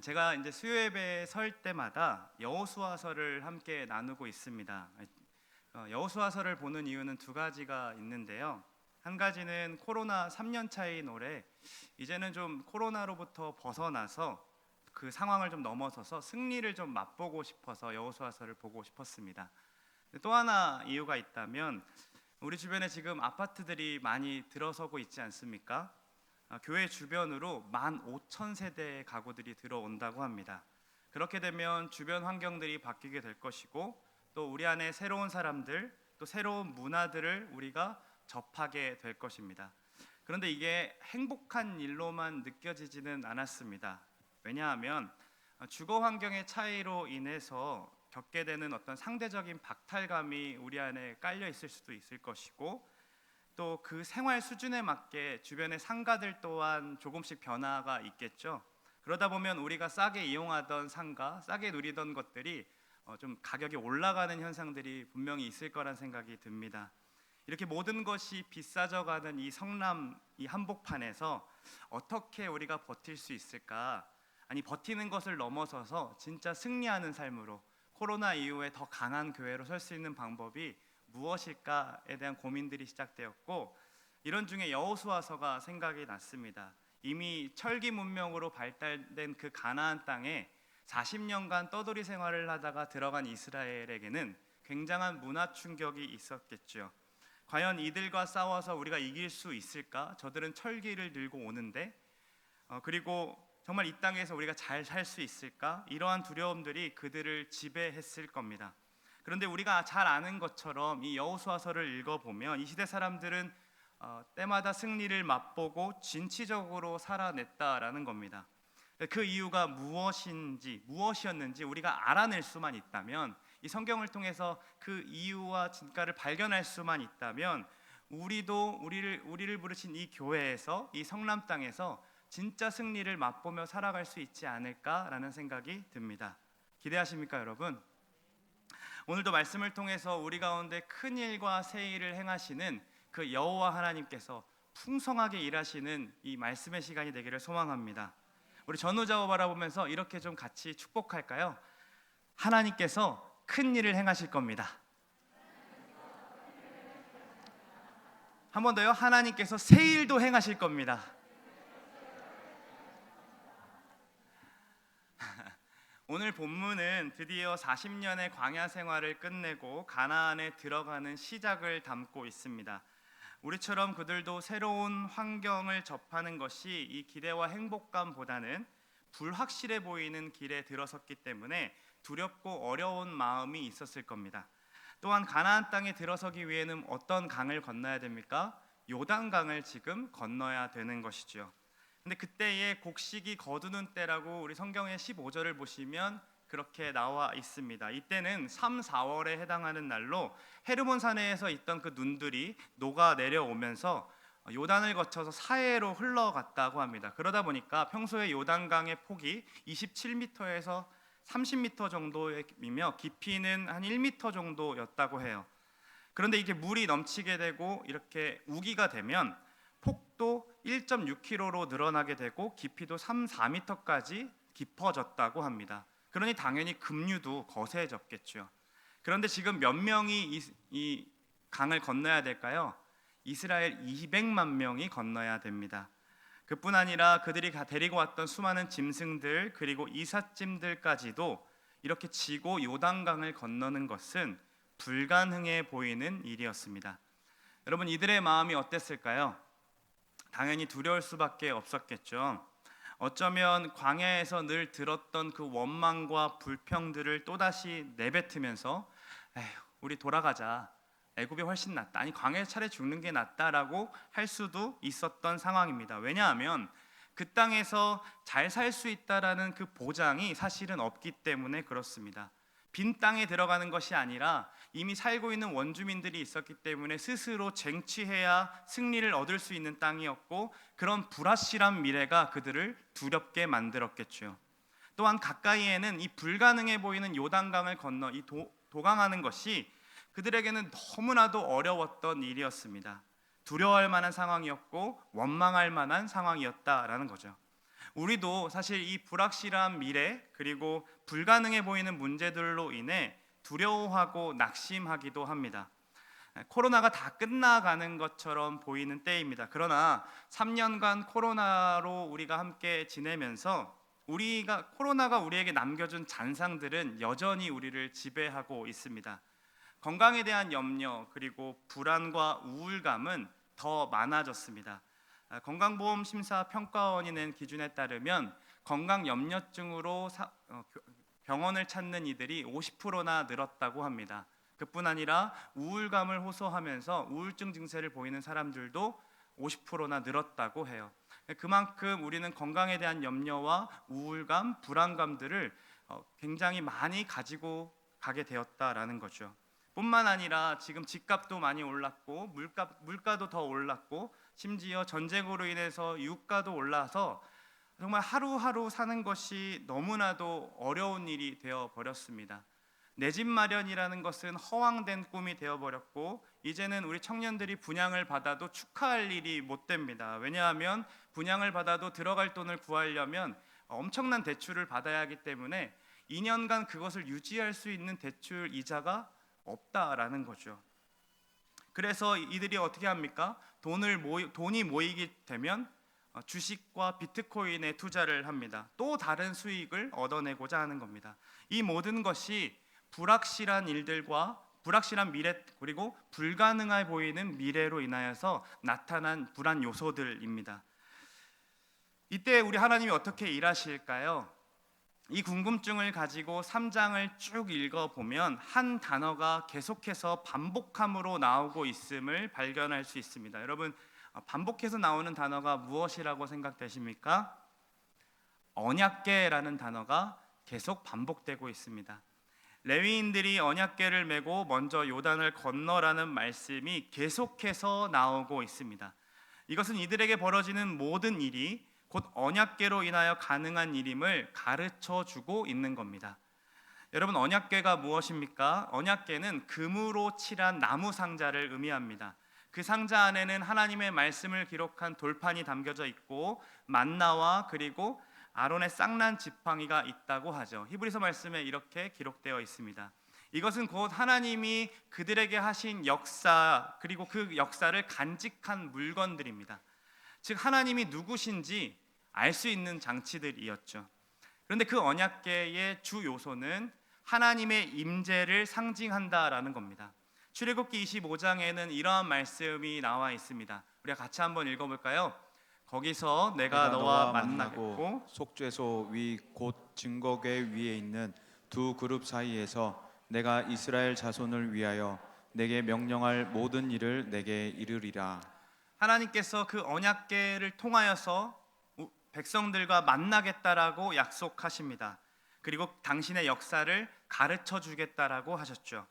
제가 이제 수요 예배 설 때마다 여호수아서를 함께 나누고 있습니다. 여호수아서를 보는 이유는 두 가지가 있는데요. 한 가지는 코로나 3년 차인 올해 이제는 좀 코로나로부터 벗어나서 그 상황을 좀 넘어서서 승리를 좀 맛보고 싶어서 여호수아서를 보고 싶었습니다. 또 하나 이유가 있다면 우리 주변에 지금 아파트들이 많이 들어서고 있지 않습니까? 교회 주변으로 15,000세대의 가구들이 들어온다고 합니다. 그렇게 되면 주변 환경들이 바뀌게 될 것이고 또 우리 안에 새로운 사람들, 또 새로운 문화들을 우리가 접하게 될 것입니다. 그런데 이게 행복한 일로만 느껴지지는 않았습니다. 왜냐하면 주거 환경의 차이로 인해서 겪게 되는 어떤 상대적인 박탈감이 우리 안에 깔려 있을 수도 있을 것이고 또 그 생활 수준에 맞게 주변의 상가들 또한 조금씩 변화가 있겠죠. 그러다 보면 우리가 싸게 이용하던 상가, 싸게 누리던 것들이 좀 가격이 올라가는 현상들이 분명히 있을 거란 생각이 듭니다. 이렇게 모든 것이 비싸져가는 이 성남 이 한복판에서 어떻게 우리가 버틸 수 있을까? 아니 버티는 것을 넘어서서 진짜 승리하는 삶으로 코로나 이후에 더 강한 교회로 설 수 있는 방법이 무엇일까에 대한 고민들이 시작되었고 이런 중에 여호수아서가 생각이 났습니다. 이미 철기 문명으로 발달된 그 가나안 땅에 40년간 떠돌이 생활을 하다가 들어간 이스라엘에게는 굉장한 문화 충격이 있었겠죠. 과연 이들과 싸워서 우리가 이길 수 있을까? 저들은 철기를 들고 오는데 그리고 정말 이 땅에서 우리가 잘 살 수 있을까? 이러한 두려움들이 그들을 지배했을 겁니다. 그런데 우리가 잘 아는 것처럼 이 여호수아서를 읽어보면 이 시대 사람들은 때마다 승리를 맛보고 진취적으로 살아냈다라는 겁니다. 그 이유가 무엇이었는지 우리가 알아낼 수만 있다면, 이 성경을 통해서 그 이유와 진가를 발견할 수만 있다면 우리도 우리를 부르신 이 교회에서, 이 성남 땅에서 진짜 승리를 맛보며 살아갈 수 있지 않을까라는 생각이 듭니다. 기대하십니까, 여러분? 오늘도 말씀을 통해서 우리 가운데 큰 일과 새 일을 행하시는 그 여호와 하나님께서 풍성하게 일하시는 이 말씀의 시간이 되기를 소망합니다. 우리 전우자호 바라보면서 이렇게 좀 같이 축복할까요? 하나님께서 큰 일을 행하실 겁니다. 한 번 더요. 하나님께서 새 일도 행하실 겁니다. 오늘 본문은 드디어 40년의 광야 생활을 끝내고 가나안에 들어가는 시작을 담고 있습니다. 우리처럼 그들도 새로운 환경을 접하는 것이 이 기대와 행복감보다는 불확실해 보이는 길에 들어섰기 때문에 두렵고 어려운 마음이 있었을 겁니다. 또한 가나안 땅에 들어서기 위해는 어떤 강을 건너야 됩니까? 요단강을 지금 건너야 되는 것이죠. 근데 그때에 곡식이 거두는 때라고 우리 성경의 15절을 보시면 그렇게 나와 있습니다. 이때는 3, 4월에 해당하는 날로 헤르몬 산에서 있던 그 눈들이 녹아 내려오면서 요단을 거쳐서 사해로 흘러갔다고 합니다. 그러다 보니까 평소에 요단강의 폭이 27m에서 30m 정도이며 깊이는 한 1m 정도였다고 해요. 그런데 이게 물이 넘치게 되고 이렇게 우기가 되면 폭도 1.6km로 늘어나게 되고 깊이도 3, 4m까지 깊어졌다고 합니다. 그러니 당연히 급류도 거세졌겠죠. 그런데 지금 몇 명이 이 강을 건너야 될까요? 이스라엘 200만 명이 건너야 됩니다. 그뿐 아니라 그들이 데리고 왔던 수많은 짐승들 그리고 이삿짐들까지도 이렇게 지고 요단강을 건너는 것은 불가능해 보이는 일이었습니다. 여러분, 이들의 마음이 어땠을까요? 당연히 두려울 수밖에 없었겠죠. 어쩌면 광야에서 늘 들었던 그 원망과 불평들을 또다시 내뱉으면서 에휴, 우리 돌아가자. 애굽이 훨씬 낫다. 아니 광야에 차라리 죽는 게 낫다라고 할 수도 있었던 상황입니다. 왜냐하면 그 땅에서 잘 살 수 있다라는 그 보장이 사실은 없기 때문에 그렇습니다. 빈 땅에 들어가는 것이 아니라 이미 살고 있는 원주민들이 있었기 때문에 스스로 쟁취해야 승리를 얻을 수 있는 땅이었고 그런 불확실한 미래가 그들을 두렵게 만들었겠죠. 또한 가까이에는 이 불가능해 보이는 요단강을 건너 이 도강하는 것이 그들에게는 너무나도 어려웠던 일이었습니다. 두려워할 만한 상황이었고 원망할 만한 상황이었다라는 거죠. 우리도 사실 이 불확실한 미래 그리고 불가능해 보이는 문제들로 인해 두려워하고 낙심하기도 합니다. 코로나가 다 끝나가는 것처럼 보이는 때입니다. 그러나 3년간 코로나로 우리가 함께 지내면서 코로나가 우리에게 남겨준 잔상들은 여전히 우리를 지배하고 있습니다. 건강에 대한 염려 그리고 불안과 우울감은 더 많아졌습니다. 건강보험심사평가원이 낸 기준에 따르면 건강염려증으로 병원을 찾는 이들이 50%나 늘었다고 합니다. 그뿐 아니라 우울감을 호소하면서 우울증 증세를 보이는 사람들도 50%나 늘었다고 해요. 그만큼 우리는 건강에 대한 염려와 우울감, 불안감들을 굉장히 많이 가지고 가게 되었다라는 거죠. 뿐만 아니라 지금 집값도 많이 올랐고 물가도 더 올랐고 심지어 전쟁으로 인해서 유가도 올라서 정말 하루하루 사는 것이 너무나도 어려운 일이 되어 버렸습니다. 내 집 마련이라는 것은 허황된 꿈이 되어버렸고 이제는 우리 청년들이 분양을 받아도 축하할 일이 못 됩니다. 왜냐하면 분양을 받아도 들어갈 돈을 구하려면 엄청난 대출을 받아야 하기 때문에 2년간 그것을 유지할 수 있는 대출 이자가 없다라는 거죠. 그래서 이들이 어떻게 합니까? 돈이 모이게 되면 주식과 비트코인에 투자를 합니다. 또 다른 수익을 얻어내고자 하는 겁니다. 이 모든 것이 불확실한 일들과 불확실한 미래 그리고 불가능해 보이는 미래로 인하여서 나타난 불안 요소들입니다. 이때 우리 하나님이 어떻게 일하실까요? 이 궁금증을 가지고 3장을 쭉 읽어보면 한 단어가 계속해서 반복함으로 나오고 있음을 발견할 수 있습니다. 여러분, 반복해서 나오는 단어가 무엇이라고 생각되십니까? 언약궤라는 단어가 계속 반복되고 있습니다. 레위인들이 언약궤를 메고 먼저 요단을 건너라는 말씀이 계속해서 나오고 있습니다. 이것은 이들에게 벌어지는 모든 일이 곧 언약궤로 인하여 가능한 일임을 가르쳐 주고 있는 겁니다. 여러분, 언약궤가 무엇입니까? 언약궤는 금으로 칠한 나무 상자를 의미합니다. 그 상자 안에는 하나님의 말씀을 기록한 돌판이 담겨져 있고 만나와 그리고 아론의 쌍난 지팡이가 있다고 하죠. 히브리서 말씀에 이렇게 기록되어 있습니다. 이것은 곧 하나님이 그들에게 하신 역사 그리고 그 역사를 간직한 물건들입니다. 즉 하나님이 누구신지 알 수 있는 장치들이었죠. 그런데 그 언약궤의 주 요소는 하나님의 임재를 상징한다라는 겁니다. 출애굽기 25장에는 이러한 말씀이 나와 있습니다. 우리가 같이 한번 읽어볼까요? 거기서 내가 너와 만나고 속죄소 위 곧 증거궤 위에 있는 두 그룹 사이에서 내가 이스라엘 자손을 위하여 내게 명령할 모든 일을 내게 이르리라. 하나님께서 그 언약궤를 통하여서 백성들과 만나겠다라고 약속하십니다. 그리고 당신의 역사를 가르쳐 주겠다라고 하셨죠.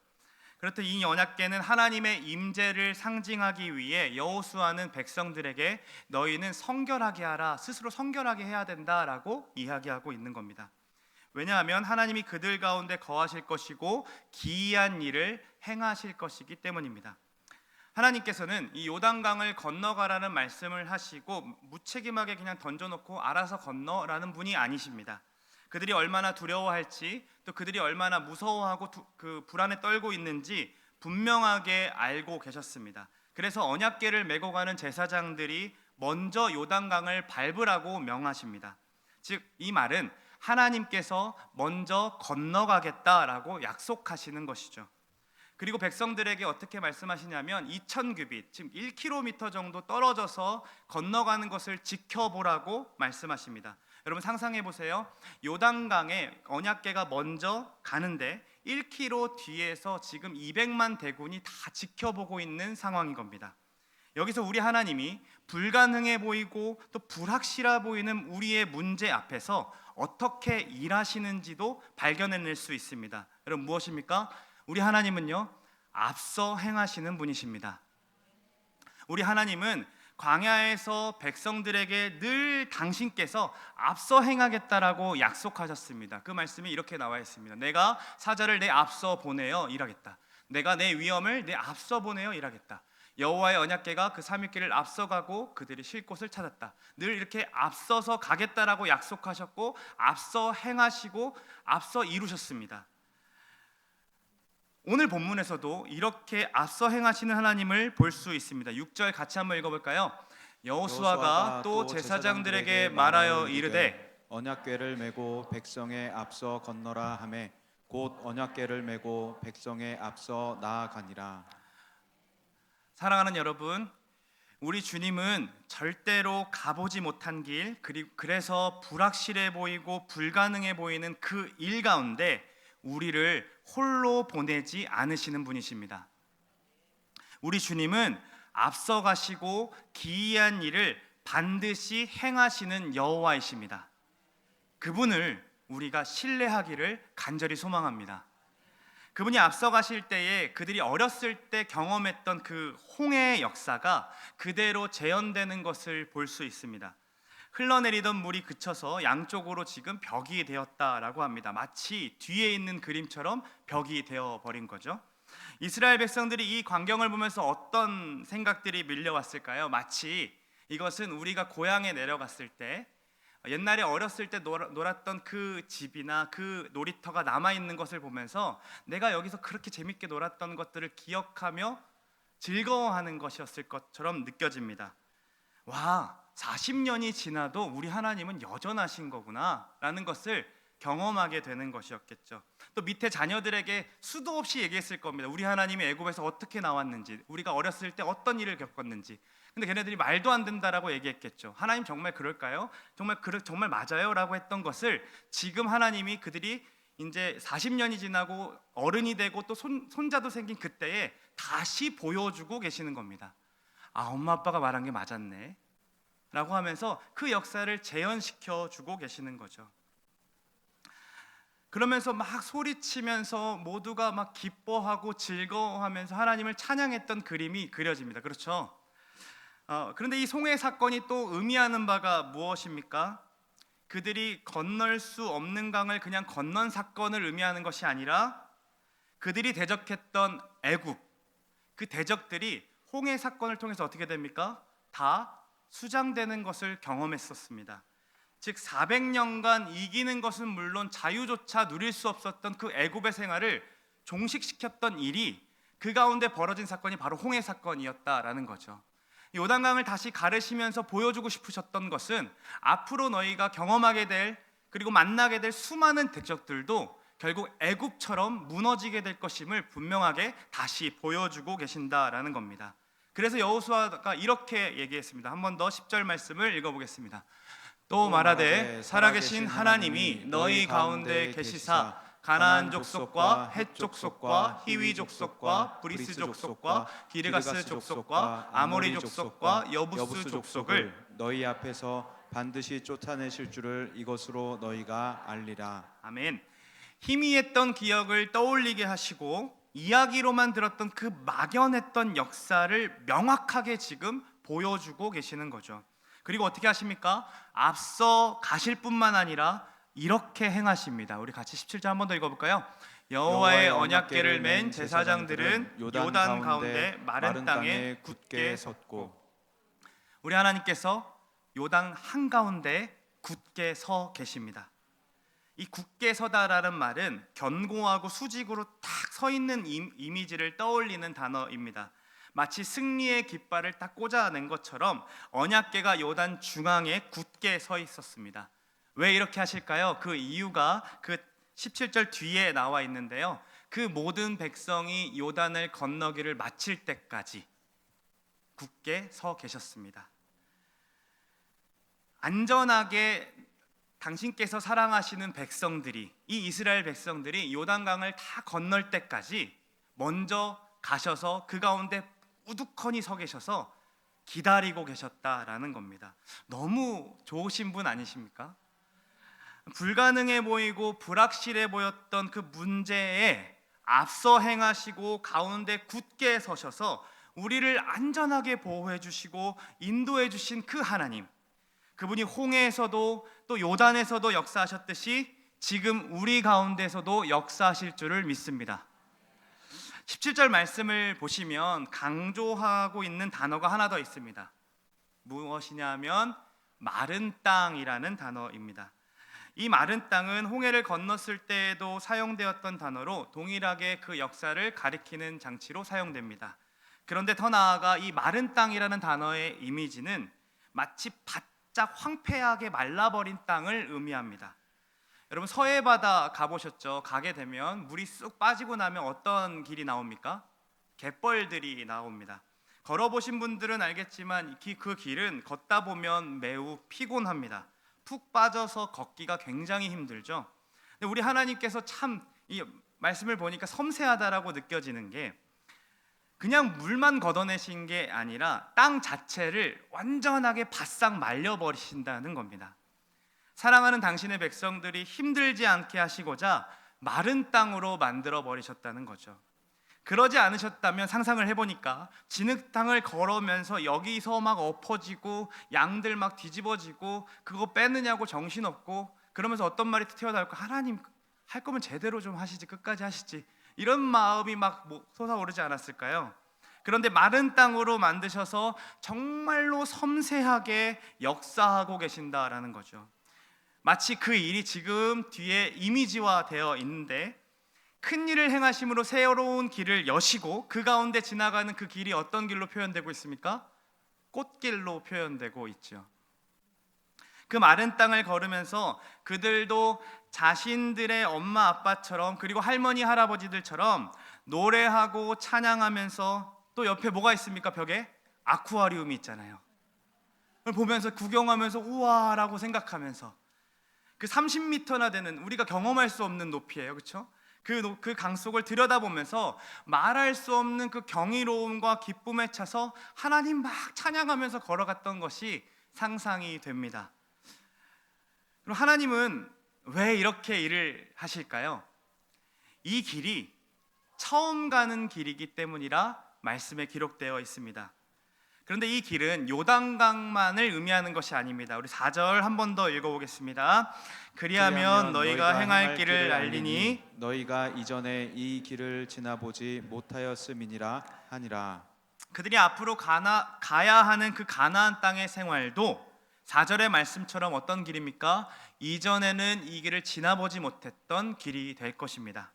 그렇듯 이 언약궤는 하나님의 임재를 상징하기 위해 여호수아는 백성들에게 너희는 성결하게 하라, 스스로 성결하게 해야 된다라고 이야기하고 있는 겁니다. 왜냐하면 하나님이 그들 가운데 거하실 것이고 기이한 일을 행하실 것이기 때문입니다. 하나님께서는 이 요단강을 건너가라는 말씀을 하시고 무책임하게 그냥 던져놓고 알아서 건너라는 분이 아니십니다. 그들이 얼마나 두려워할지 또 그들이 얼마나 무서워하고 그 불안에 떨고 있는지 분명하게 알고 계셨습니다. 그래서 언약궤를 메고 가는 제사장들이 먼저 요단강을 밟으라고 명하십니다. 즉 이 말은 하나님께서 먼저 건너가겠다라고 약속하시는 것이죠. 그리고 백성들에게 어떻게 말씀하시냐면 2000규빗, 지금 1km 정도 떨어져서 건너가는 것을 지켜보라고 말씀하십니다. 여러분 상상해 보세요. 요단강에 언약궤가 먼저 가는데 1km 뒤에서 지금 200만 대군이 다 지켜보고 있는 상황인 겁니다. 여기서 우리 하나님이 불가능해 보이고 또 불확실해 보이는 우리의 문제 앞에서 어떻게 일하시는지도 발견해낼 수 있습니다. 여러분 무엇입니까? 우리 하나님은요 앞서 행하시는 분이십니다. 우리 하나님은 광야에서 백성들에게 늘 당신께서 앞서 행하겠다라고 약속하셨습니다. 그 말씀이 이렇게 나와 있습니다. 내가 사자를 내 앞서 보내어 일하겠다. 내가 내 위엄을 내 앞서 보내어 일하겠다. 여호와의 언약궤가 그 삼위길을 앞서가고 그들이 쉴 곳을 찾았다. 늘 이렇게 앞서서 가겠다라고 약속하셨고 앞서 행하시고 앞서 이루셨습니다. 오늘 본문에서도 이렇게 앞서 행하시는 하나님을 볼 수 있습니다. 6절 같이 한번 읽어볼까요? 여호수아가 또 제사장들에게 말하여 이르되 언약궤를 메고 백성의 앞서 건너라 하매 곧 언약궤를 메고 백성의 앞서 나아가니라. 사랑하는 여러분, 우리 주님은 절대로 가보지 못한 길, 그리고 그래서 불확실해 보이고 불가능해 보이는 그 일 가운데 우리를 홀로 보내지 않으시는 분이십니다. 우리 주님은 앞서 가시고 기이한 일을 반드시 행하시는 여호와이십니다. 그분을 우리가 신뢰하기를 간절히 소망합니다. 그분이 앞서 가실 때에 그들이 어렸을 때 경험했던 그 홍해의 역사가 그대로 재현되는 것을 볼 수 있습니다. 흘러내리던 물이 그쳐서 양쪽으로 지금 벽이 되었다라고 합니다. 마치 뒤에 있는 그림처럼 벽이 되어버린 거죠. 이스라엘 백성들이 이 광경을 보면서 어떤 생각들이 밀려왔을까요? 마치 이것은 우리가 고향에 내려갔을 때 옛날에 어렸을 때 놀았던 그 집이나 그 놀이터가 남아있는 것을 보면서 내가 여기서 그렇게 재밌게 놀았던 것들을 기억하며 즐거워하는 것이었을 것처럼 느껴집니다. 와, 40년이 지나도 우리 하나님은 여전하신 거구나 라는 것을 경험하게 되는 것이었겠죠. 또 밑에 자녀들에게 수도 없이 얘기했을 겁니다. 우리 하나님이 애굽에서 어떻게 나왔는지, 우리가 어렸을 때 어떤 일을 겪었는지. 근데 걔네들이 말도 안 된다라고 얘기했겠죠. 하나님 정말 그럴까요? 정말 맞아요? 라고 했던 것을 지금 하나님이 그들이 이제 40년이 지나고 어른이 되고 또 손자도 생긴 그때에 다시 보여주고 계시는 겁니다. 아, 엄마 아빠가 말한 게 맞았네 라고 하면서 그 역사를 재현시켜 주고 계시는 거죠. 그러면서 막 소리치면서 모두가 막 기뻐하고 즐거워하면서 하나님을 찬양했던 그림이 그려집니다. 그렇죠? 그런데 이 송해 사건이 또 의미하는 바가 무엇입니까? 그들이 건널 수 없는 강을 그냥 건넌 사건을 의미하는 것이 아니라 그들이 대적했던 애굽, 그 대적들이 홍해 사건을 통해서 어떻게 됩니까? 다 수장되는 것을 경험했었습니다. 즉 400년간 이기는 것은 물론 자유조차 누릴 수 없었던 그 애굽의 생활을 종식시켰던 일이 그 가운데 벌어진 사건이 바로 홍해 사건이었다라는 거죠. 요단강을 다시 가르시면서 보여주고 싶으셨던 것은 앞으로 너희가 경험하게 될 그리고 만나게 될 수많은 대적들도 결국 애굽처럼 무너지게 될 것임을 분명하게 다시 보여주고 계신다라는 겁니다. 그래서 여호수아가 이렇게 얘기했습니다. 한 번 더 10절 말씀을 읽어보겠습니다. 또 말하되 살아계신 하나님이 너희 가운데 계시사 가나안 족속과 헷 족속과 히위 족속과 브리스 족속과 기르가스 족속과 아모리 족속과 여부스 족속을 너희 앞에서 반드시 쫓아내실 줄을 이것으로 너희가 알리라. 아멘. 희미했던 기억을 떠올리게 하시고 이야기로만 들었던 그 막연했던 역사를 명확하게 지금 보여주고 계시는 거죠. 그리고 어떻게 하십니까? 앞서 가실 뿐만 아니라 이렇게 행하십니다. 우리 같이 17절 한 번 더 읽어볼까요? 여호와의 언약궤를 맨 제사장들은 요단 가운데 마른 땅에 굳게 섰고. 우리 하나님께서 요단 한가운데 굳게 서 계십니다. 이 굳게 서다라는 말은 견고하고 수직으로 딱 서 있는 이미지를 떠올리는 단어입니다. 마치 승리의 깃발을 딱 꽂아낸 것처럼 언약궤가 요단 중앙에 굳게 서 있었습니다. 왜 이렇게 하실까요? 그 이유가 그 17절 뒤에 나와 있는데요. 그 모든 백성이 요단을 건너기를 마칠 때까지 굳게 서 계셨습니다. 안전하게 당신께서 사랑하시는 백성들이, 이 이스라엘 백성들이 요단강을 다 건널 때까지 먼저 가셔서 그 가운데 우두커니 서 계셔서 기다리고 계셨다라는 겁니다. 너무 좋으신 분 아니십니까? 불가능해 보이고 불확실해 보였던 그 문제에 앞서 행하시고 가운데 굳게 서셔서 우리를 안전하게 보호해 주시고 인도해 주신 그 하나님, 그분이 홍해에서도 또 요단에서도 역사하셨듯이 지금 우리 가운데서도 역사하실 줄을 믿습니다. 17절 말씀을 보시면 강조하고 있는 단어가 하나 더 있습니다. 무엇이냐면 마른 땅이라는 단어입니다. 이 마른 땅은 홍해를 건넜을 때에도 사용되었던 단어로 동일하게 그 역사를 가리키는 장치로 사용됩니다. 그런데 더 나아가 이 마른 땅이라는 단어의 이미지는 마치 바짝 황폐하게 말라버린 땅을 의미합니다. 여러분 서해 바다 가보셨죠? 가게 되면 물이 쑥 빠지고 나면 어떤 길이 나옵니까? 갯벌들이 나옵니다. 걸어보신 분들은 알겠지만 그 길은 걷다 보면 매우 피곤합니다. 푹 빠져서 걷기가 굉장히 힘들죠. 근데 우리 하나님께서 참 이 말씀을 보니까 섬세하다라고 느껴지는 게 그냥 물만 걷어내신 게 아니라 땅 자체를 완전하게 바싹 말려버리신다는 겁니다. 사랑하는 당신의 백성들이 힘들지 않게 하시고자 마른 땅으로 만들어 버리셨다는 거죠. 그러지 않으셨다면 상상을 해보니까 진흙탕을 걸으면서 여기서 막 엎어지고 양들 막 뒤집어지고 그거 빼느냐고 정신없고 그러면서 어떤 말이 튀어나올까? 하나님 할 거면 제대로 좀 하시지, 끝까지 하시지, 이런 마음이 막 솟아오르지 않았을까요? 그런데 마른 땅으로 만드셔서 정말로 섬세하게 역사하고 계신다라는 거죠. 마치 그 일이 지금 뒤에 이미지화 되어 있는데 큰 일을 행하심으로 새로운 길을 여시고 그 가운데 지나가는 그 길이 어떤 길로 표현되고 있습니까? 꽃길로 표현되고 있죠. 그 마른 땅을 걸으면서 그들도 자신들의 엄마 아빠처럼 그리고 할머니 할아버지들처럼 노래하고 찬양하면서 또 옆에 뭐가 있습니까? 벽에 아쿠아리움이 있잖아요. 그걸 보면서 구경하면서 우와라고 생각하면서 그 30m나 되는 우리가 경험할 수 없는 높이예요, 그렇죠? 그 강 속을 들여다보면서 말할 수 없는 그 경이로움과 기쁨에 차서 하나님 막 찬양하면서 걸어갔던 것이 상상이 됩니다. 그럼 하나님은 왜 이렇게 일을 하실까요? 이 길이 처음 가는 길이기 때문이라 말씀에 기록되어 있습니다. 그런데 이 길은 요단강만을 의미하는 것이 아닙니다. 우리 4절 한 번 더 읽어보겠습니다. 그리하면 너희가 행할 길을 알리니 너희가 이전에 이 길을 지나보지 못하였음이니라 하니라. 그들이 앞으로 가야 하는 그 가나안 땅의 생활도 4절의 말씀처럼 어떤 길입니까? 이전에는 이 길을 지나보지 못했던 길이 될 것입니다.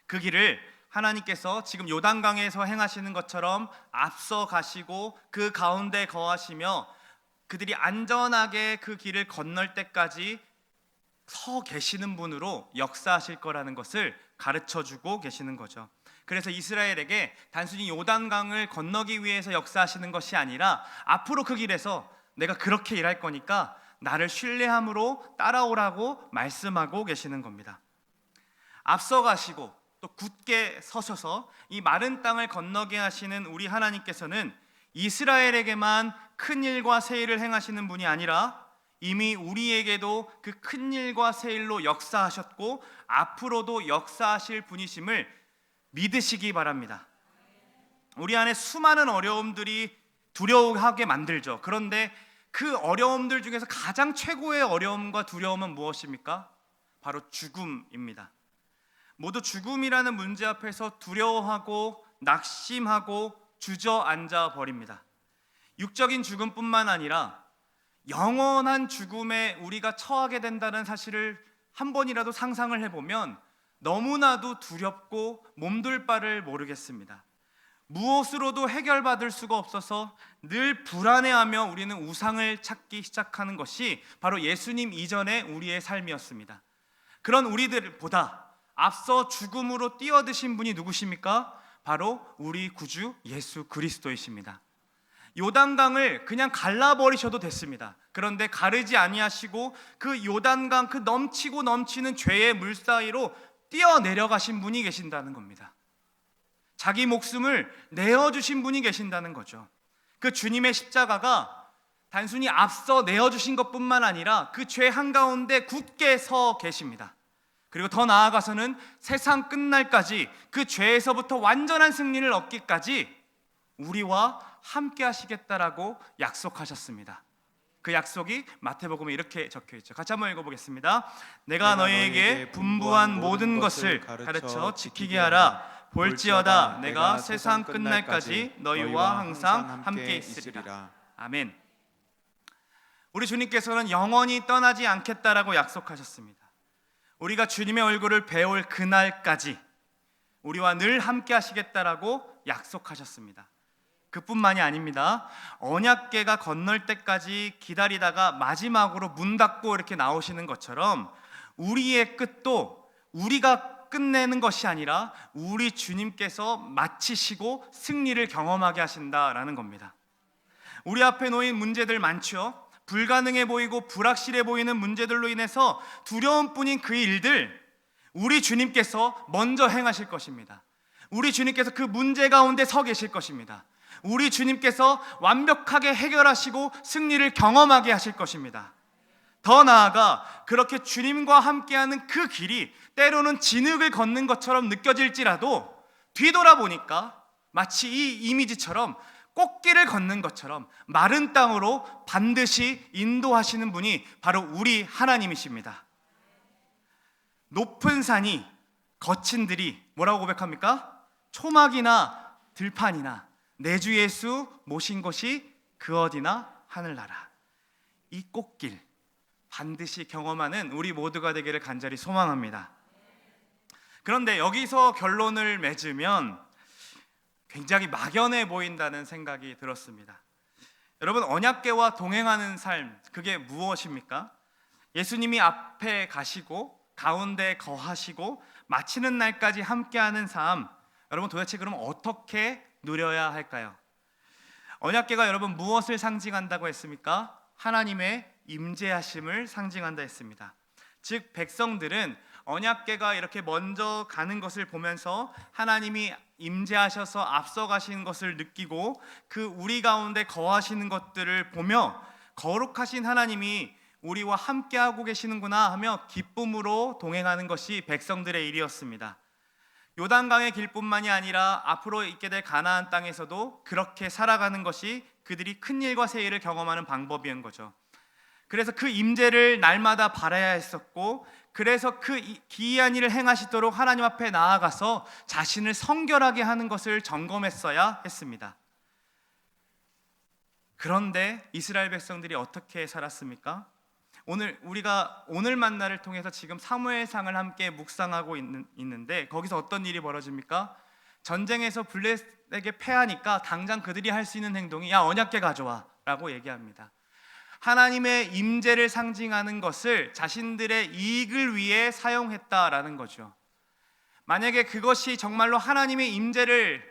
그 길을 하나님께서 지금 요단강에서 행하시는 것처럼 앞서 가시고 그 가운데 거하시며 그들이 안전하게 그 길을 건널 때까지 서 계시는 분으로 역사하실 거라는 것을 가르쳐주고 계시는 거죠. 그래서 이스라엘에게 단순히 요단강을 건너기 위해서 역사하시는 것이 아니라 앞으로 그 길에서 내가 그렇게 일할 거니까 나를 신뢰함으로 따라오라고 말씀하고 계시는 겁니다. 앞서 가시고 또 굳게 서셔서 이 마른 땅을 건너게 하시는 우리 하나님께서는 이스라엘에게만 큰 일과 새 일을 행하시는 분이 아니라 이미 우리에게도 그 큰 일과 새 일로 역사하셨고 앞으로도 역사하실 분이심을 믿으시기 바랍니다. 우리 안에 수많은 어려움들이 두려워하게 만들죠. 그런데 그 어려움들 중에서 가장 최고의 어려움과 두려움은 무엇입니까? 바로 죽음입니다. 모두 죽음이라는 문제 앞에서 두려워하고 낙심하고 주저앉아 버립니다. 육적인 죽음뿐만 아니라 영원한 죽음에 우리가 처하게 된다는 사실을 한 번이라도 상상을 해보면 너무나도 두렵고 몸둘 바를 모르겠습니다. 무엇으로도 해결받을 수가 없어서 늘 불안해하며 우리는 우상을 찾기 시작하는 것이 바로 예수님 이전의 우리의 삶이었습니다. 그런 우리들보다 앞서 죽음으로 뛰어드신 분이 누구십니까? 바로 우리 구주 예수 그리스도이십니다. 요단강을 그냥 갈라버리셔도 됐습니다. 그런데 가르지 아니하시고 그 요단강 그 넘치고 넘치는 죄의 물 사이로 뛰어내려가신 분이 계신다는 겁니다. 자기 목숨을 내어주신 분이 계신다는 거죠. 그 주님의 십자가가 단순히 앞서 내어주신 것뿐만 아니라 그 죄 한가운데 굳게 서 계십니다. 그리고 더 나아가서는 세상 끝날까지 그 죄에서부터 완전한 승리를 얻기까지 우리와 함께 하시겠다라고 약속하셨습니다. 그 약속이 마태복음에 이렇게 적혀 있죠. 같이 한번 읽어보겠습니다. 내가 너희에게 분부한 모든 것을 가르쳐 지키게 하라. 볼지어다 내가 세상 끝날까지 너희와 항상 함께 있으리라. 아멘. 우리 주님께서는 영원히 떠나지 않겠다라고 약속하셨습니다. 우리가 주님의 얼굴을 배울 그날까지 우리와 늘 함께 하시겠다라고 약속하셨습니다. 그뿐만이 아닙니다. 언약궤가 건널 때까지 기다리다가 마지막으로 문 닫고 이렇게 나오시는 것처럼 우리의 끝도 우리가 끝내는 것이 아니라 우리 주님께서 마치시고 승리를 경험하게 하신다라는 겁니다. 우리 앞에 놓인 문제들 많죠. 불가능해 보이고 불확실해 보이는 문제들로 인해서 두려움 뿐인 그 일들 우리 주님께서 먼저 행하실 것입니다. 우리 주님께서 그 문제 가운데 서 계실 것입니다. 우리 주님께서 완벽하게 해결하시고 승리를 경험하게 하실 것입니다. 더 나아가 그렇게 주님과 함께하는 그 길이 때로는 진흙을 걷는 것처럼 느껴질지라도 뒤돌아보니까 마치 이 이미지처럼 꽃길을 걷는 것처럼 마른 땅으로 반드시 인도하시는 분이 바로 우리 하나님이십니다. 높은 산이 거친 들이 뭐라고 고백합니까? 초막이나 들판이나 내 주 예수 모신 곳이 그 어디나 하늘나라. 이 꽃길 반드시 경험하는 우리 모두가 되기를 간절히 소망합니다. 그런데 여기서 결론을 맺으면 굉장히 막연해 보인다는 생각이 들었습니다. 여러분, 언약궤와 동행하는 삶, 그게 무엇입니까? 예수님이 앞에 가시고 가운데 거하시고 마치는 날까지 함께하는 삶, 여러분 도대체 그럼 어떻게 누려야 할까요? 언약궤가 여러분 무엇을 상징한다고 했습니까? 하나님의 임재하심을 상징한다 했습니다. 즉 백성들은 언약궤가 이렇게 먼저 가는 것을 보면서 하나님이 임재하셔서 앞서가시는 것을 느끼고 그 우리 가운데 거하시는 것들을 보며 거룩하신 하나님이 우리와 함께하고 계시는구나 하며 기쁨으로 동행하는 것이 백성들의 일이었습니다. 요단강의 길뿐만이 아니라 앞으로 있게 될 가나안 땅에서도 그렇게 살아가는 것이 그들이 큰 일과 새 일을 경험하는 방법이었던 거죠. 그래서 그 임재를 날마다 바라야 했었고, 그래서 그 기이한 일을 행하시도록 하나님 앞에 나아가서 자신을 성결하게 하는 것을 점검했어야 했습니다. 그런데 이스라엘 백성들이 어떻게 살았습니까? 우리가 오늘 만나를 통해서 지금 사무엘상을 함께 묵상하고 있는데 거기서 어떤 일이 벌어집니까? 전쟁에서 블레셋에게 패하니까 당장 그들이 할 수 있는 행동이 야 언약궤 가져와 라고 얘기합니다. 하나님의 임재를 상징하는 것을 자신들의 이익을 위해 사용했다라는 거죠. 만약에 그것이 정말로 하나님의 임재를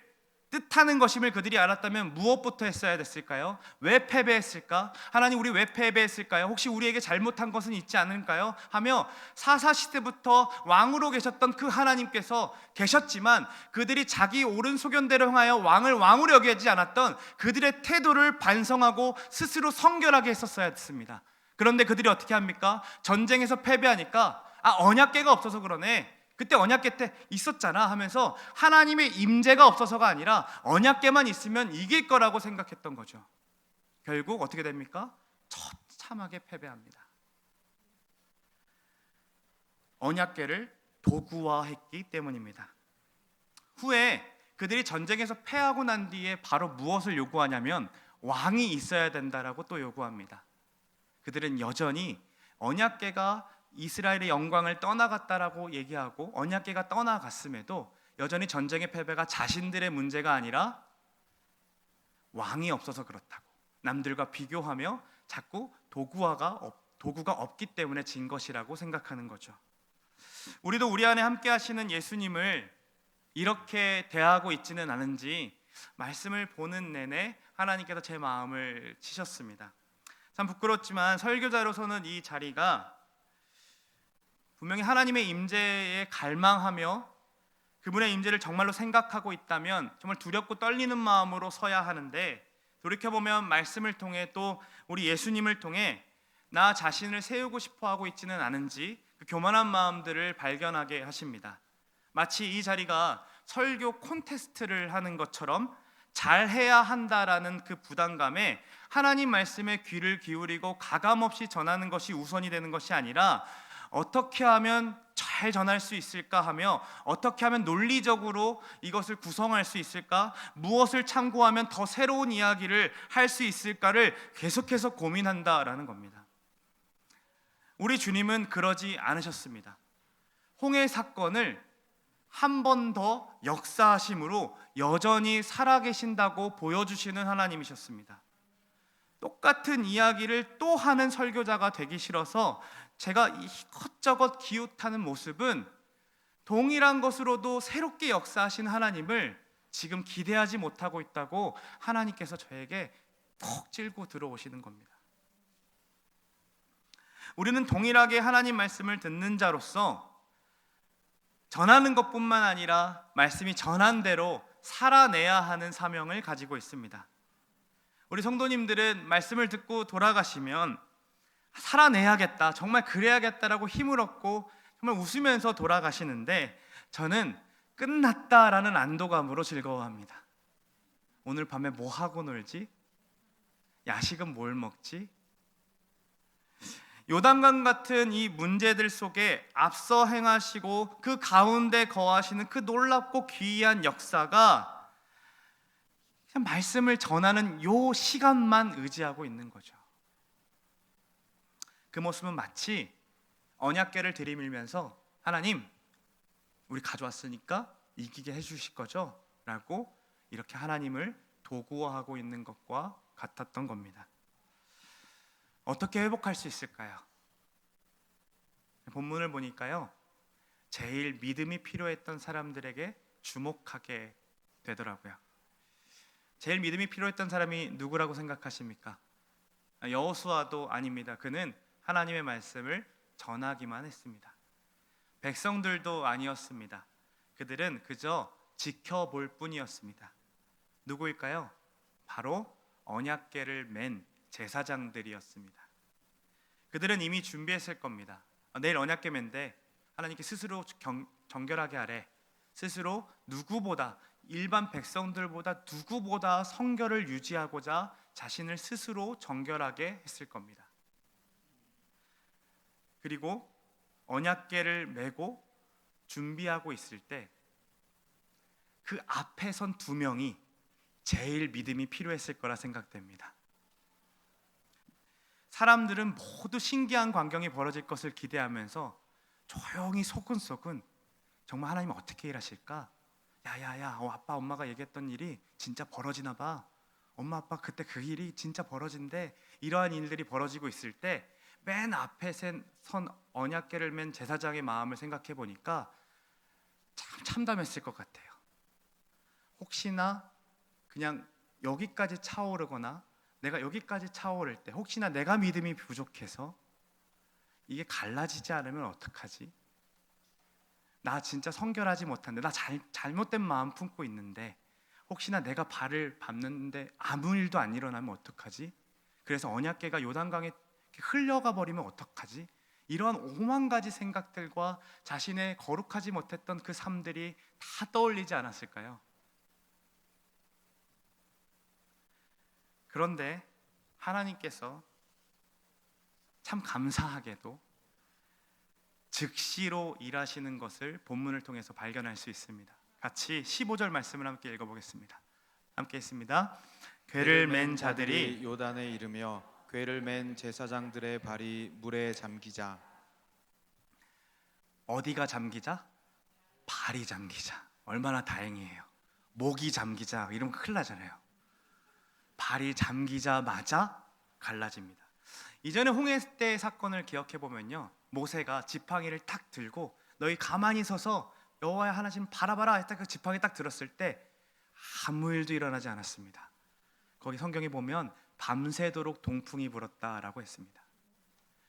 뜻하는 것임을 그들이 알았다면 무엇부터 했어야 됐을까요? 왜 패배했을까? 하나님 우리 왜 패배했을까요? 혹시 우리에게 잘못한 것은 있지 않을까요? 하며 사사시대부터 왕으로 계셨던 그 하나님께서 계셨지만 그들이 자기 옳은 소견대로 행하여 왕을 왕으로 여기지 않았던 그들의 태도를 반성하고 스스로 성결하게 했었어야 했습니다. 그런데 그들이 어떻게 합니까? 전쟁에서 패배하니까 언약궤가 없어서 그러네, 그때 언약궤 때 있었잖아 하면서 하나님의 임재가 없어서가 아니라 언약궤만 있으면 이길 거라고 생각했던 거죠. 결국 어떻게 됩니까? 처참하게 패배합니다. 언약궤를 도구화했기 때문입니다. 후에 그들이 전쟁에서 패하고 난 뒤에 바로 무엇을 요구하냐면 왕이 있어야 된다라고 또 요구합니다. 그들은 여전히 언약궤가 이스라엘의 영광을 떠나갔다라고 얘기하고 언약궤가 떠나갔음에도 여전히 전쟁의 패배가 자신들의 문제가 아니라 왕이 없어서 그렇다고 남들과 비교하며 자꾸 도구가 없기 때문에 진 것이라고 생각하는 거죠. 우리도 우리 안에 함께 하시는 예수님을 이렇게 대하고 있지는 않은지 말씀을 보는 내내 하나님께서 제 마음을 치셨습니다. 참 부끄럽지만 설교자로서는 이 자리가 분명히 하나님의 임재에 갈망하며 그분의 임재를 정말로 생각하고 있다면 정말 두렵고 떨리는 마음으로 서야 하는데, 돌이켜보면 말씀을 통해 또 우리 예수님을 통해 나 자신을 세우고 싶어하고 있지는 않은지 그 교만한 마음들을 발견하게 하십니다. 마치 이 자리가 설교 콘테스트를 하는 것처럼 잘해야 한다라는 그 부담감에 하나님 말씀에 귀를 기울이고 가감없이 전하는 것이 우선이 되는 것이 아니라 어떻게 하면 잘 전할 수 있을까 하며 어떻게 하면 논리적으로 이것을 구성할 수 있을까, 무엇을 참고하면 더 새로운 이야기를 할 수 있을까를 계속해서 고민한다라는 겁니다. 우리 주님은 그러지 않으셨습니다. 홍해 사건을 한 번 더 역사하심으로 여전히 살아계신다고 보여주시는 하나님이셨습니다. 똑같은 이야기를 또 하는 설교자가 되기 싫어서 제가 이것저것 기웃하는 모습은 동일한 것으로도 새롭게 역사하신 하나님을 지금 기대하지 못하고 있다고 하나님께서 저에게 콕 찔고 들어오시는 겁니다. 우리는 동일하게 하나님 말씀을 듣는 자로서 전하는 것뿐만 아니라 말씀이 전한 대로 살아내야 하는 사명을 가지고 있습니다. 우리 성도님들은 말씀을 듣고 돌아가시면 살아내야겠다, 정말 그래야겠다라고 힘을 얻고 정말 웃으면서 돌아가시는데, 저는 끝났다라는 안도감으로 즐거워합니다. 오늘 밤에 뭐 하고 놀지? 야식은 뭘 먹지? 요단강 같은 이 문제들 속에 앞서 행하시고 그 가운데 거하시는 그 놀랍고 귀한 역사가 그냥 말씀을 전하는 요 시간만 의지하고 있는 거죠. 그 모습은 마치 언약궤를 들이밀면서 하나님, 우리 가져왔으니까 이기게 해주실 거죠? 라고 이렇게 하나님을 도구화하고 있는 것과 같았던 겁니다. 어떻게 회복할 수 있을까요? 본문을 보니까요, 제일 믿음이 필요했던 사람들에게 주목하게 되더라고요. 제일 믿음이 필요했던 사람이 누구라고 생각하십니까? 여호수아도 아닙니다. 그는 하나님의 말씀을 전하기만 했습니다. 백성들도 아니었습니다. 그들은 그저 지켜볼 뿐이었습니다. 누구일까요? 바로 언약궤를 맨 제사장들이었습니다. 그들은 이미 준비했을 겁니다. 내일 언약궤 맨데 하나님께 스스로 정결하게 하래. 스스로 누구보다, 일반 백성들보다 누구보다 성결을 유지하고자 자신을 스스로 정결하게 했을 겁니다. 그리고 언약궤를 메고 준비하고 있을 때 그 앞에 선 두 명이 제일 믿음이 필요했을 거라 생각됩니다. 사람들은 모두 신기한 광경이 벌어질 것을 기대하면서 조용히 소근소근 정말 하나님 어떻게 일하실까? 야야야, 아빠 엄마가 얘기했던 일이 진짜 벌어지나 봐. 엄마 아빠 그때 그 일이 진짜 벌어진대. 이러한 일들이 벌어지고 있을 때 맨 앞에 선 언약궤를 맨 제사장의 마음을 생각해 보니까 참 참담했을 것 같아요. 혹시나 그냥 여기까지 차오르거나 내가 여기까지 차오를 때 혹시나 내가 믿음이 부족해서 이게 갈라지지 않으면 어떡하지? 나 진짜 성결하지 못한데, 나 잘못된 마음 품고 있는데 혹시나 내가 발을 밟는데 아무 일도 안 일어나면 어떡하지? 그래서 언약궤가 요단강에 흘려가 버리면 어떡하지? 이러한 오만 가지 생각들과 자신의 거룩하지 못했던 그 삶들이 다 떠올리지 않았을까요? 그런데 하나님께서 참 감사하게도 즉시로 일하시는 것을 본문을 통해서 발견할 수 있습니다. 같이 15절 말씀을 함께 읽어보겠습니다. 함께 있습니다. 궤를 맨 자들이 요단에 이르며 궤를 맨 제사장들의 발이 물에 잠기자. 어디가 잠기자? 발이 잠기자. 얼마나 다행이에요. 목이 잠기자 이러면 큰일 나잖아요. 발이 잠기자마자 갈라집니다. 이전에 홍해 때 사건을 기억해 보면요, 모세가 지팡이를 딱 들고 너희 가만히 서서 여호와의 하나님 바라봐라 했다. 그 지팡이 딱 들었을 때 아무 일도 일어나지 않았습니다. 거기 성경에 보면 밤새도록 동풍이 불었다라고 했습니다.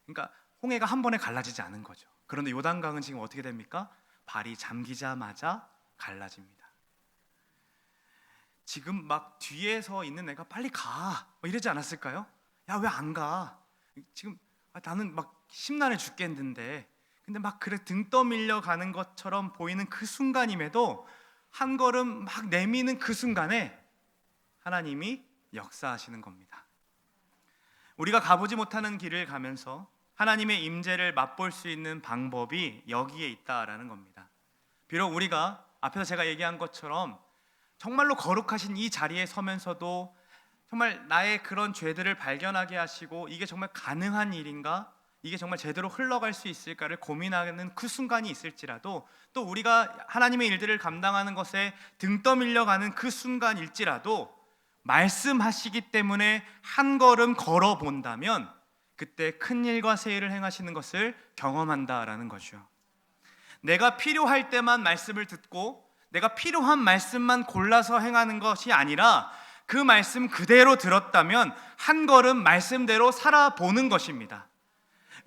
그러니까 홍해가 한 번에 갈라지지 않은 거죠. 그런데 요단강은 지금 어떻게 됩니까? 발이 잠기자마자 갈라집니다. 지금 막 뒤에서 있는 애가 빨리 가 이러지 않았을까요? 야, 왜 안 가? 지금 나는 막 심란해 죽겠는데, 근데 막 그래 등 떠밀려 가는 것처럼 보이는 그 순간임에도 한 걸음 막 내미는 그 순간에 하나님이 역사하시는 겁니다. 우리가 가보지 못하는 길을 가면서 하나님의 임재를 맛볼 수 있는 방법이 여기에 있다라는 겁니다. 비록 우리가 앞에서 제가 얘기한 것처럼 정말로 거룩하신 이 자리에 서면서도 정말 나의 그런 죄들을 발견하게 하시고 이게 정말 가능한 일인가? 이게 정말 제대로 흘러갈 수 있을까를 고민하는 그 순간이 있을지라도, 또 우리가 하나님의 일들을 감당하는 것에 등 떠밀려가는 그 순간일지라도 말씀하시기 때문에 한 걸음 걸어본다면 그때 큰 일과 새 일을 행하시는 것을 경험한다라는 거죠. 내가 필요할 때만 말씀을 듣고 내가 필요한 말씀만 골라서 행하는 것이 아니라 그 말씀 그대로 들었다면 한 걸음 말씀대로 살아보는 것입니다.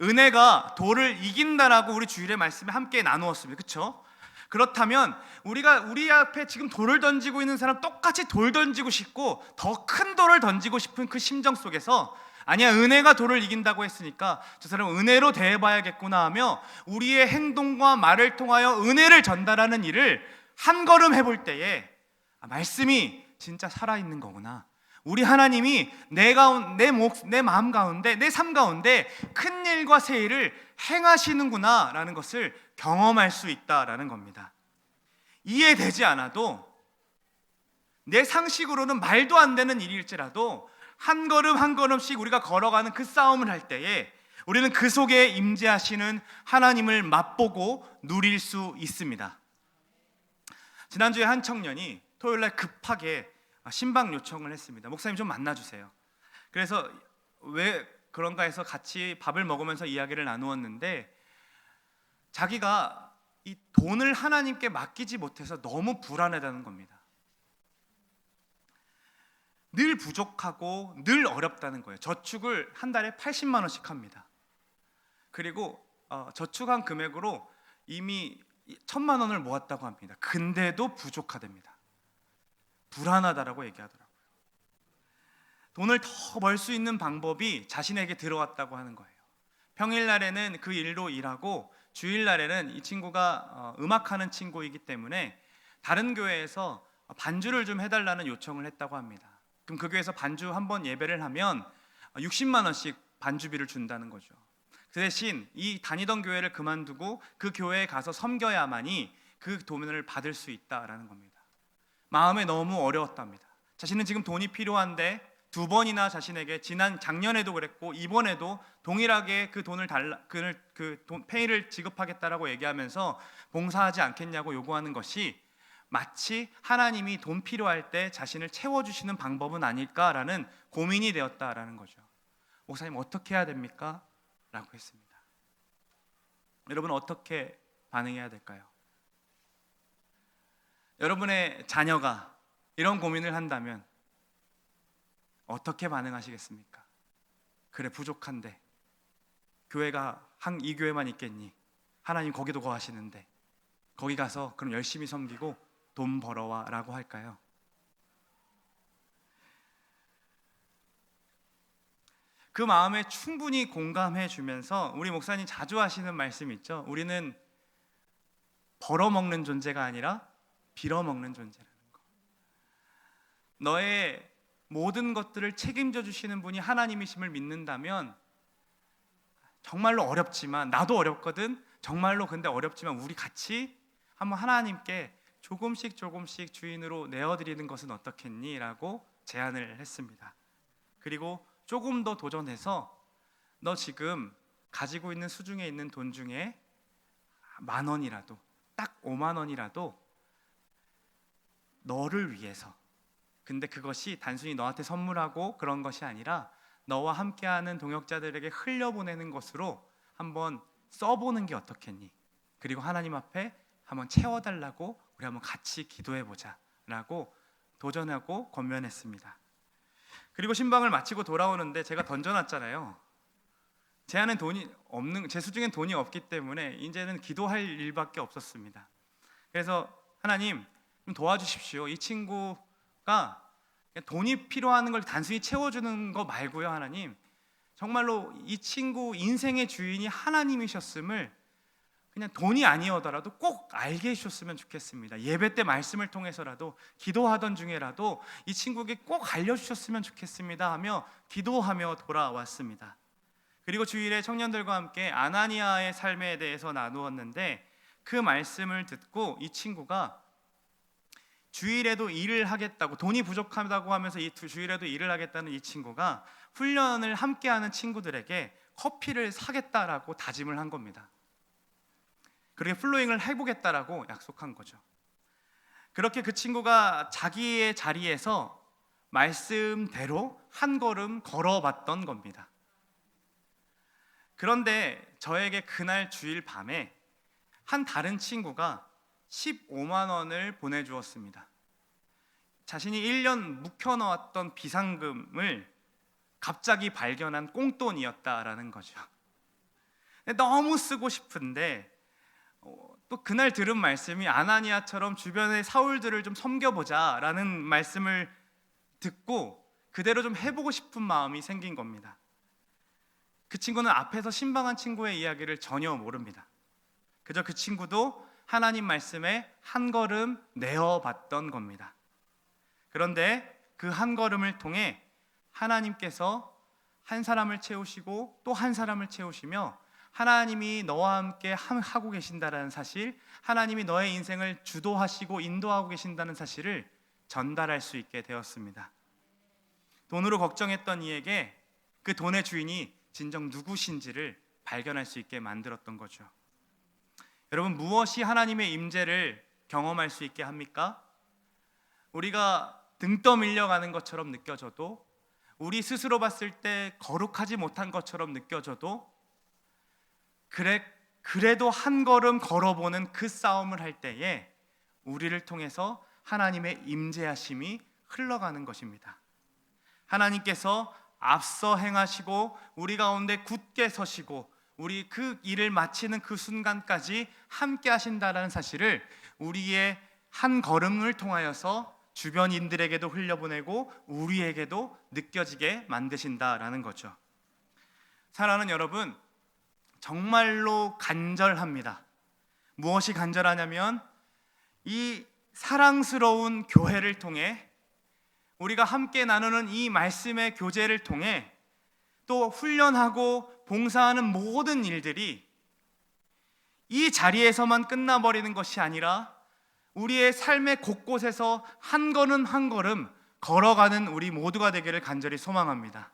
은혜가 돌을 이긴다라고 우리 주일의 말씀에 함께 나누었습니다. 그렇죠? 그렇다면 우리가 우리 앞에 지금 돌을 던지고 있는 사람 똑같이 돌 던지고 싶고 더 큰 돌을 던지고 싶은 그 심정 속에서 아니야, 은혜가 돌을 이긴다고 했으니까 저 사람 은혜로 대해봐야겠구나 하며 우리의 행동과 말을 통하여 은혜를 전달하는 일을 한 걸음 해볼 때에 말씀이 진짜 살아있는 거구나, 우리 하나님이 내 마음 가운데, 내 삶 가운데 큰 일과 새 일을 행하시는구나 라는 것을 경험할 수 있다라는 겁니다. 이해되지 않아도, 내 상식으로는 말도 안 되는 일일지라도 한 걸음 한 걸음씩 우리가 걸어가는 그 싸움을 할 때에 우리는 그 속에 임재하시는 하나님을 맛보고 누릴 수 있습니다. 지난주에 한 청년이 토요일날 급하게 신방 요청을 했습니다. 목사님 좀 만나주세요. 그래서 왜 그런가 해서 같이 밥을 먹으면서 이야기를 나누었는데, 자기가 이 돈을 하나님께 맡기지 못해서 너무 불안하다는 겁니다. 늘 부족하고 늘 어렵다는 거예요. 저축을 한 달에 80만 원씩 합니다. 그리고 저축한 금액으로 이미 1,000만 원을 모았다고 합니다. 근데도 부족하답니다. 불안하다라고 얘기하더라고요. 돈을 더 벌 수 있는 방법이 자신에게 들어왔다고 하는 거예요. 평일날에는 그 일로 일하고 주일날에는 이 친구가 음악하는 친구이기 때문에 다른 교회에서 반주를 좀 해달라는 요청을 했다고 합니다. 그럼 그 교회에서 반주 한 번 예배를 하면 60만 원씩 반주비를 준다는 거죠. 그 대신 이 다니던 교회를 그만두고 그 교회에 가서 섬겨야만이 그 돈을 받을 수 있다라는 겁니다. 마음에 너무 어려웠답니다. 자신은 지금 돈이 필요한데 두 번이나 자신에게 작년에도 그랬고 이번에도 동일하게 그 돈을 페이를 지급하겠다라고 얘기하면서 봉사하지 않겠냐고 요구하는 것이 마치 하나님이 돈 필요할 때 자신을 채워주시는 방법은 아닐까라는 고민이 되었다라는 거죠. 목사님 어떻게 해야 됩니까? 라고 했습니다. 여러분 어떻게 반응해야 될까요? 여러분의 자녀가 이런 고민을 한다면 어떻게 반응하시겠습니까? 그래, 부족한데 교회가 이 교회만 있겠니? 하나님 거기도 거하시는데 거기 가서 그럼 열심히 섬기고 돈 벌어와 라고 할까요? 그 마음에 충분히 공감해 주면서 우리 목사님 자주 하시는 말씀 있죠? 우리는 벌어먹는 존재가 아니라 빌어먹는 존재라는 거. 너의 모든 것들을 책임져 주시는 분이 하나님이심을 믿는다면 정말로 어렵지만, 나도 어렵거든, 정말로 근데 어렵지만 우리 같이 한번 하나님께 조금씩 주인으로 내어드리는 것은 어떻겠니? 라고 제안을 했습니다. 그리고 조금 더 도전해서 너 지금 가지고 있는 수중에 있는 돈 중에 10,000원이라도, 딱 5만 원이라도 너를 위해서, 근데 그것이 단순히 너한테 선물하고 그런 것이 아니라 너와 함께하는 동역자들에게 흘려보내는 것으로 한번 써보는 게 어떻겠니? 그리고 하나님 앞에 한번 채워달라고 우리 한번 같이 기도해보자 라고 도전하고 권면했습니다. 그리고 신방을 마치고 돌아오는데 제가 던져놨잖아요. 제 수중엔 돈이 없기 때문에 이제는 기도할 일밖에 없었습니다. 그래서 하나님 좀 도와주십시오. 이 친구가 돈이 필요한 걸 단순히 채워주는 거 말고요, 하나님 정말로 이 친구 인생의 주인이 하나님이셨음을 그냥 돈이 아니어더라도 꼭 알게 해주셨으면 좋겠습니다. 예배 때 말씀을 통해서라도, 기도하던 중에라도 이 친구에게 꼭 알려주셨으면 좋겠습니다 하며 기도하며 돌아왔습니다. 그리고 주일에 청년들과 함께 아나니아의 삶에 대해서 나누었는데, 그 말씀을 듣고 이 친구가 주일에도 일을 하겠다고, 돈이 부족하다고 하면서 이 주일에도 일을 하겠다는 이 친구가 훈련을 함께하는 친구들에게 커피를 사겠다라고 다짐을 한 겁니다. 그렇게 플로잉을 해보겠다라고 약속한 거죠. 그렇게 그 친구가 자기의 자리에서 말씀대로 한 걸음 걸어봤던 겁니다. 그런데 저에게 그날 주일 밤에 한 다른 친구가 15만 원을 보내주었습니다. 자신이 1년 묵혀놓았던 비상금을 갑자기 발견한 꽁돈이었다라는 거죠. 너무 쓰고 싶은데 또 그날 들은 말씀이 아나니아처럼 주변의 사울들을 좀 섬겨보자라는 말씀을 듣고 그대로 좀 해보고 싶은 마음이 생긴 겁니다. 그 친구는 앞에서 신방한 친구의 이야기를 전혀 모릅니다. 그저 그 친구도 하나님 말씀에 한 걸음 내어봤던 겁니다. 그런데 그 한 걸음을 통해 하나님께서 한 사람을 채우시고 또 한 사람을 채우시며 하나님이 너와 함께 하고 계신다는 사실, 하나님이 너의 인생을 주도하시고 인도하고 계신다는 사실을 전달할 수 있게 되었습니다. 돈으로 걱정했던 이에게 그 돈의 주인이 진정 누구신지를 발견할 수 있게 만들었던 거죠. 여러분, 무엇이 하나님의 임재를 경험할 수 있게 합니까? 우리가 등 떠밀려가는 것처럼 느껴져도, 우리 스스로 봤을 때 거룩하지 못한 것처럼 느껴져도, 그래도 한 걸음 걸어보는 그 싸움을 할 때에 우리를 통해서 하나님의 임재하심이 흘러가는 것입니다. 하나님께서 앞서 행하시고 우리 가운데 굳게 서시고 우리 그 일을 마치는 그 순간까지 함께 하신다는 사실을 우리의 한 걸음을 통하여서 주변인들에게도 흘려보내고 우리에게도 느껴지게 만드신다라는 거죠. 사랑하는 여러분, 정말로 간절합니다. 무엇이 간절하냐면 이 사랑스러운 교회를 통해, 우리가 함께 나누는 이 말씀의 교제를 통해, 또 훈련하고 봉사하는 모든 일들이 이 자리에서만 끝나버리는 것이 아니라 우리의 삶의 곳곳에서 한 걸음 한 걸음 걸어가는 우리 모두가 되기를 간절히 소망합니다.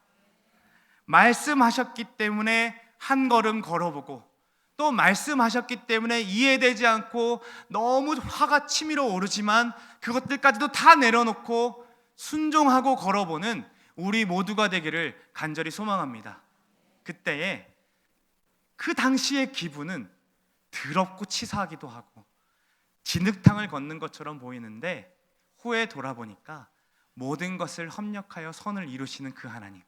말씀하셨기 때문에 한 걸음 걸어보고, 또 말씀하셨기 때문에 이해되지 않고 너무 화가 치밀어 오르지만 그것들까지도 다 내려놓고 순종하고 걸어보는 우리 모두가 되기를 간절히 소망합니다. 그때에 그 당시의 기분은 더럽고 치사하기도 하고 진흙탕을 걷는 것처럼 보이는데, 후에 돌아보니까 모든 것을 협력하여 선을 이루시는 그 하나님,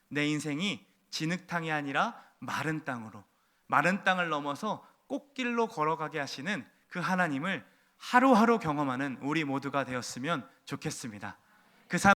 내 인생이 진흙탕이 아니라 마른 땅으로, 마른 땅을 넘어서 꽃길로 걸어가게 하시는 그 하나님을 하루하루 경험하는 우리 모두가 되었으면 좋겠습니다.